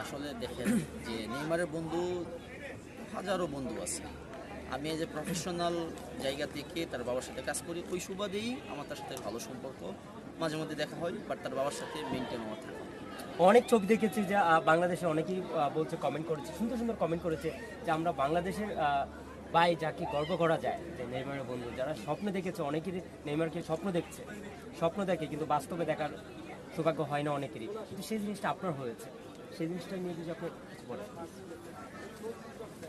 আসলে দেখেন যে নেইমারের বন্ধু হাজারো বন্ধু আছে। আমি এই যে প্রফেশনাল জায়গা থেকে তার বাবার সাথে কাজ করি, ওই সুবাদেই আমার তার সাথে ভালো সম্পর্ক। মাঝে মধ্যে দেখা হয়, বাট তার বাবার সাথে মেনটেন আমার থাকে। অনেক ছবি দেখেছি যে বাংলাদেশে অনেকেই বলছে, কমেন্ট করেছে, সুন্দর সুন্দর কমেন্ট করেছে যে আমরা বাংলাদেশের ভাই যাকে গর্ব করা যায় যে নেইমারের বন্ধু, যারা স্বপ্ন দেখেছে, অনেকেরই নেইমারকে স্বপ্ন দেখে কিন্তু বাস্তবে দেখার সৌভাগ্য হয় না অনেকেরই, কিন্তু সেই জিনিসটা আপনার হয়েছে। সেই জিনিসটা নিয়ে যদি আপনি কিছু বলেন।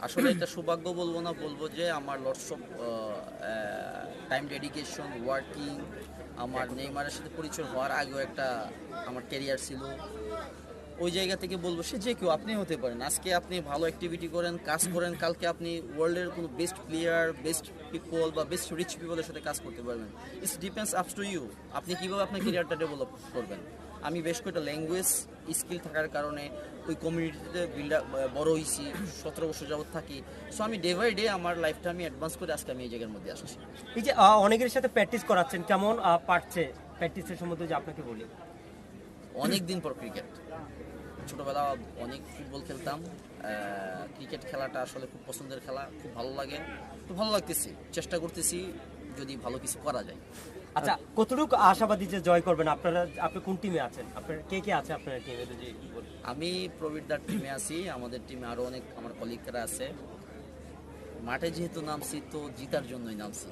আসলে এটা সৌভাগ্য বলবো না, বলবো যে আমার lots of time dedication, working. আমার নেইমারের সাথে পরিচয় হওয়ার আগেও একটা আমার ক্যারিয়ার ছিল। ওই জায়গা থেকে বলবো সে যে কেউ আপনি হতে পারেন। আজকে আপনি ভালো অ্যাক্টিভিটি করেন, কাজ করেন, কালকে আপনি ওয়ার্ল্ডের কোনো বেস্ট প্লেয়ার, বেস্ট পিপল বা বেস্ট রিচ পিপলের সাথে কাজ করতে পারবেন। It's depends up to you, আপনি কীভাবে আপনার ক্যারিয়ারটা ডেভেলপ করবেন। আমি বেশ কয়েকটা ল্যাঙ্গুয়েজ স্কিল থাকার কারণে ওই কমিউনিটিতে বড় হয়েছি, 17 বছর যাবত থাকি। সো আমি ডে বাই ডে আমার লাইফটা আমি অ্যাডভান্স করে আজকে আমি এই জায়গার মধ্যে আসছি। এই যে অনেকের সাথে প্র্যাকটিস করাচ্ছেন, কেমন পারছে প্র্যাকটিসের সম্বন্ধে যে আপনাকে বলি? অনেক দিন পর ক্রিকেট। ছোটোবেলা অনেক ফুটবল খেলতাম। ক্রিকেট খেলাটা আসলে খুব পছন্দের খেলা, খুব ভালো লাগে, খুব ভালো লাগতেছি। চেষ্টা করতেছি যদি ভালো কিছু করা যায়। আচ্ছা, কতটুকু আশাবাদী যে জয় করবেন? আপনি কোন টিমে আছেন? আপনার কে আছে আপনার টিমে যদি বলেন? আমি প্রবীরদার টিমে আছি, আমাদের টিমে আরও অনেক আমার কলিগরা আছে। মাঠে যেহেতু নামছি তো জিতার জন্যই নামছি,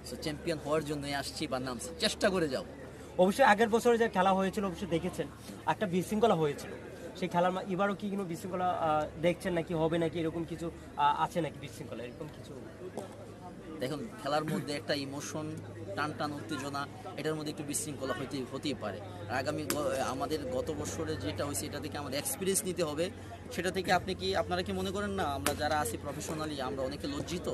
সো চ্যাম্পিয়ন হওয়ার জন্যই আসছি বা নামছি, চেষ্টা করে যাব। অবশ্যই আগের বছরে যে খেলা হয়েছিল অবশ্যই দেখেছেন, একটা বিশৃঙ্খলা হয়েছিল। সেই খেলার এবারও কি কোনো বিশৃঙ্খলা দেখছেন নাকি, হবে নাকি, এরকম কিছু আছে নাকি বিশৃঙ্খলা, এরকম কিছু? দেখুন, খেলার মধ্যে একটা ইমোশন, টান টান উত্তেজনা, এটার মধ্যে একটু বিশৃঙ্খলা হতেই পারে। আর আমাদের গত বছরে যেটা হয়েছে এটা থেকে আমাদের এক্সপিরিয়েন্স নিতে হবে। সেটা থেকে আপনারা কি মনে করেন না আমরা যারা আছি প্রফেশনালি আমরা অনেকে লজ্জিত?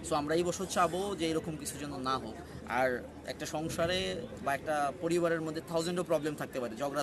সো আমরা এই বছর চাবো যে এরকম কিছু যেন না হোক। আর একটা সংসারে বা একটা পরিবারের মধ্যে থাউজেন্ডও প্রবলেম থাকতে পারে, ঝগড়া